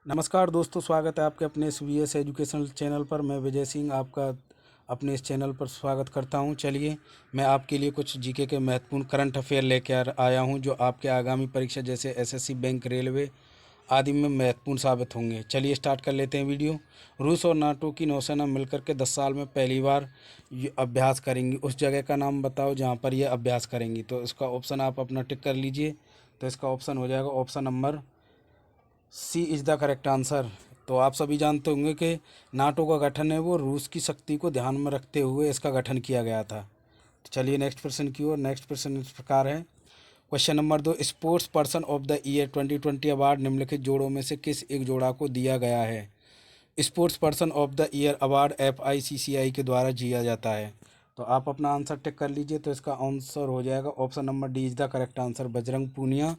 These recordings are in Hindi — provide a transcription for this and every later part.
नमस्कार दोस्तों, स्वागत है आपके अपने इस वीएस एजुकेशनल चैनल पर। मैं विजय सिंह आपका अपने इस चैनल पर स्वागत करता हूं। चलिए, मैं आपके लिए कुछ जीके के महत्वपूर्ण करंट अफेयर लेकर आया हूं, जो आपके आगामी परीक्षा जैसे एसएससी, बैंक, रेलवे आदि में महत्वपूर्ण साबित होंगे। चलिए स्टार्ट कर लेते हैं वीडियो। रूस और नाटो की नौसेना मिलकर के 10 साल में पहली बार ये अभ्यास करेंगी। उस जगह का नाम बताओ जहाँ पर ये अभ्यास करेंगी। तो इसका ऑप्शन आप अपना टिक कर लीजिए। तो इसका ऑप्शन हो जाएगा option number C is the correct answer. तो आप सभी जानते होंगे कि नाटो का गठन है वो रूस की शक्ति को ध्यान में रखते हुए इसका गठन किया गया था। तो चलिए नेक्स्ट प्रश्न की ओर। नेक्स्ट प्रश्न इस प्रकार है। Question number 2, sports person of the year 2020 award निम्नलिखित जोड़ों में से किस एक जोड़ा को दिया गया है। Sports person of the year award FICCI के द्वारा दिया जाता है। तो आप अपना आंसर टिक कर लीजिए। तो इसका आंसर हो जाएगा option number D is the correct answer, Bajrang Punia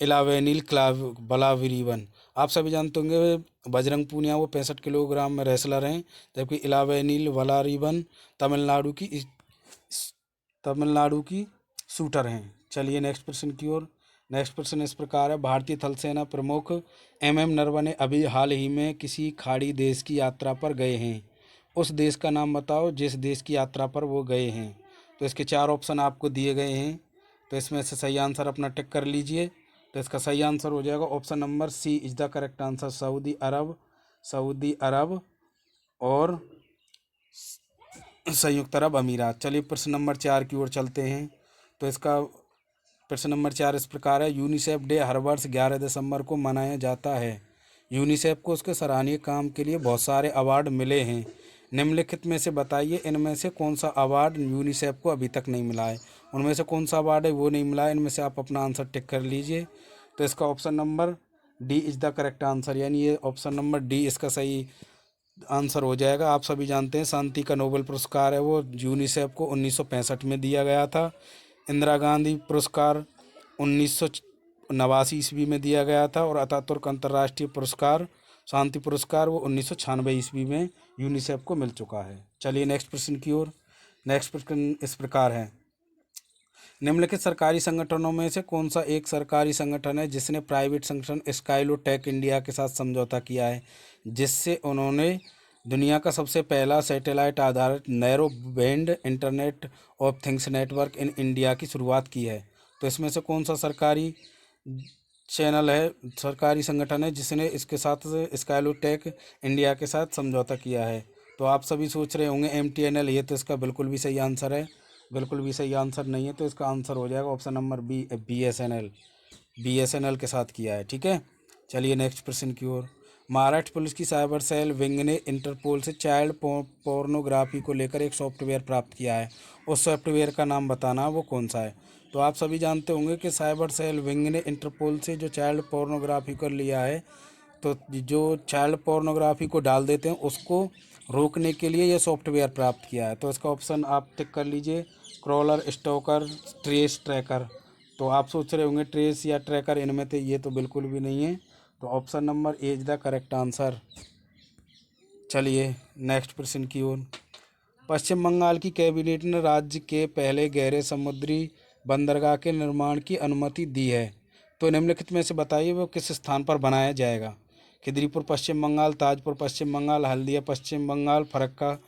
Elavenil क्लाव बलावीवन। आप सभी जानते होंगे बजरंग पूनिया वो 65 किलोग्राम में रेसलर हैं, जबकि इलावेनिल वलारीवन तमिलनाडु की शूटर हैं। चलिए नेक्स्ट प्रश्न की ओर। नेक्स्ट प्रश्न इस प्रकार है। भारतीय थल सेना प्रमुख MM नरवणे अभी हाल ही में किसी खाड़ी देश की यात्रा पर गए हैं। उस देश का नाम बताओ जिस देश की यात्रा पर वो गए हैं। तो इसके 4 ऑप्शन आपको दिए गए हैं। तो इसमें से सही आंसर अपना टिक कर लीजिए। तो इसका सही आंसर हो जाएगा option number C is the correct answer, सऊदी अरब और संयुक्त अरब अमीरात। चलिए प्रश्न नंबर 4 की ओर चलते हैं। तो इसका प्रश्न नंबर 4 इस प्रकार है। यूनिसेफ डे हर वर्ष 11 दिसंबर को मनाया जाता है। यूनिसेफ को उसके सराहनीय काम के लिए बहुत सारे अवार्ड मिले हैं। निम्नलिखित में से बताइए इनमें से कौन सा अवार्ड यूनिसेफ को अभी तक नहीं मिला है। उनमें से कौन सा अवार्ड है वो नहीं मिला है। इनमें से आप अपना आंसर टिक कर लीजिए। तो इसका option number D is the correct answer, यानी ये ऑप्शन नंबर डी इसका सही आंसर हो जाएगा। आप सभी जानते हैं शांति का नोबेल पुरस्कार है वो यूनिसेफ को 1965 में दिया गया था। इंदिरा गांधी पुरस्कार 1989 ईस्वी में दिया गया था। और अतातुर्क अंतर्राष्ट्रीय पुरस्कार, शांति पुरस्कार, वो 1996 ईस्वी में यूनिसेफ को मिल चुका है। चलिए नेक्स्ट प्रश्न की ओर। नेक्स्ट प्रश्न इस प्रकार है। निम्नलिखित सरकारी संगठनों में से कौन सा एक सरकारी संगठन है जिसने प्राइवेट संगठन स्काईलोटेक इंडिया के साथ समझौता किया है, जिससे उन्होंने दुनिया का सबसे पहला सैटेलाइट आधारित narrow band internet of things network in India की शुरुआत की है। तो इसमें से कौन सा सरकारी चैनल है, सरकारी संगठन है जिसने इसके साथ स्काईलोटेक इंडिया के साथ समझौता किया है। तो आप सभी सोच रहे होंगे MTNL, ये तो इसका बिल्कुल भी सही आंसर है। बिल्कुल भी सही आंसर नहीं है। तो इसका आंसर हो जाएगा ऑप्शन नंबर बी, BSNL के साथ किया है। ठीक है। चलिए नेक्स्ट प्रश्न की ओर। महाराष्ट्र पुलिस की साइबर सेल विंग ने इंटरपोल से चाइल्ड पोर्नोग्राफी को लेकर एक सॉफ्टवेयर प्राप्त किया है। उस सॉफ्टवेयर का नाम बताना, वो कौन सा है। तो आप सभी जानते होंगे कि साइबर सेल विंग ने इंटरपोल से जो चाइल्ड पोर्नोग्राफी कर लिया है, तो जो चाइल्ड पोर्नोग्राफी को डाल देते हैं उसको रोकने के लिए यह सॉफ्टवेयर प्राप्त किया है। तो इसका ऑप्शन आप टिक कर लीजिए, क्रॉलर, स्टॉकर, ट्रेस, ट्रैकर। तो आप सोच रहे होंगे ट्रेस या ट्रैकर, इनमें तो ये तो बिल्कुल भी नहीं है। तो option number A is the correct answer. चलिए नेक्स्ट प्रश्न की ओर। पश्चिम बंगाल की कैबिनेट ने राज्य के पहले गहरे समुद्री बंदरगाह के निर्माण की अनुमति दी है। तो निम्नलिखित में से बताइए वो किस स्थान पर बनाया जाएगा। खिदरीपुर पश्चिम बंगाल, ताजपुर पश्चिम बंगाल, हल्दिया पश्चिम बंगाल, फरक्का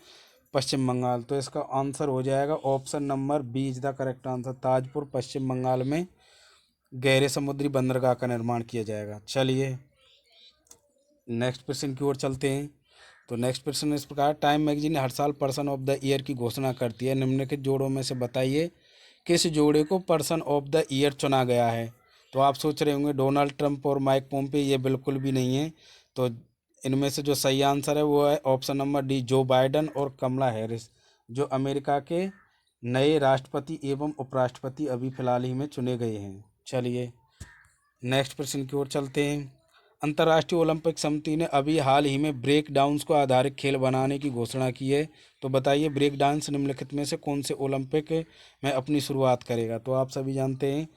पश्चिम बंगाल। तो इसका आंसर हो जाएगा option number B is the correct answer, Tajpur Paschim Bangal में गहरे समुद्री बंदरगाह का निर्माण किया जाएगा। चलिए नेक्स्ट प्रश्न की ओर चलते हैं। तो नेक्स्ट प्रश्न इस प्रकार। टाइम मैगजीन हर साल पर्सन ऑफ द ईयर की घोषणा करती है। निम्नलिखित जोड़ों में से बताइए किस जोड़े को पर्सन ऑफ द ईयर चुना गया है। तो आप सोच रहे होंगे डोनाल्ड ट्रंप और माइक पोम्पे, ये बिल्कुल भी नहीं है। तो इनमें से जो सही आंसर है वो है ऑप्शन नंबर डी, जो बाइडन और कमला हैरिस, जो अमेरिका के नए राष्ट्रपति एवं उपराष्ट्रपति अभी फिलहाल ही में चुने गए हैं। चलिए नेक्स्ट प्रश्न की ओर चलते हैं। अंतर्राष्ट्रीय ओलंपिक समिति ने अभी हाल ही में ब्रेक डाउन्स को आधारित खेल बनाने की घोषणा की है। तो बताइए ब्रेक डांस निम्नलिखित में से कौन से ओलंपिक में अपनी शुरुआत करेगा। तो आप सभी जानते हैं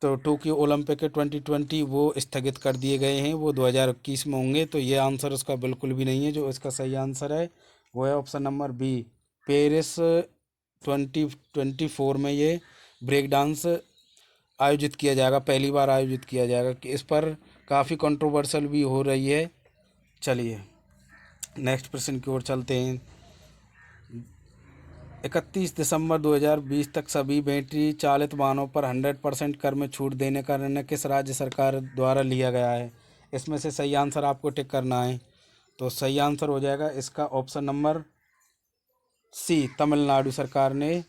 तो टोक्यो ओलंपिक 2020 वो स्थगित कर दिए गए हैं, वो 2021 में होंगे। तो ये आंसर उसका बिल्कुल भी नहीं है। जो इसका सही आंसर है वो है ऑप्शन नंबर बी, पेरिस 2024 में ये ब्रेक डांस आयोजित किया जाएगा, पहली बार आयोजित किया जाएगा। कि इस पर काफ़ी कंट्रोवर्शियल भी हो रही है। चलिए नेक्स्ट प्रश्न की ओर चलते हैं। 31 दिसंबर 2020 तक सभी बैटरी चालित वाहनों पर 100% कर में छूट देने का निर्णय किस राज्य सरकार द्वारा लिया गया है? इसमें से सही आंसर आपको टिक करना है। तो सही आंसर हो जाएगा इसका ऑप्शन नंबर सी, तमिलनाडु सरकार ने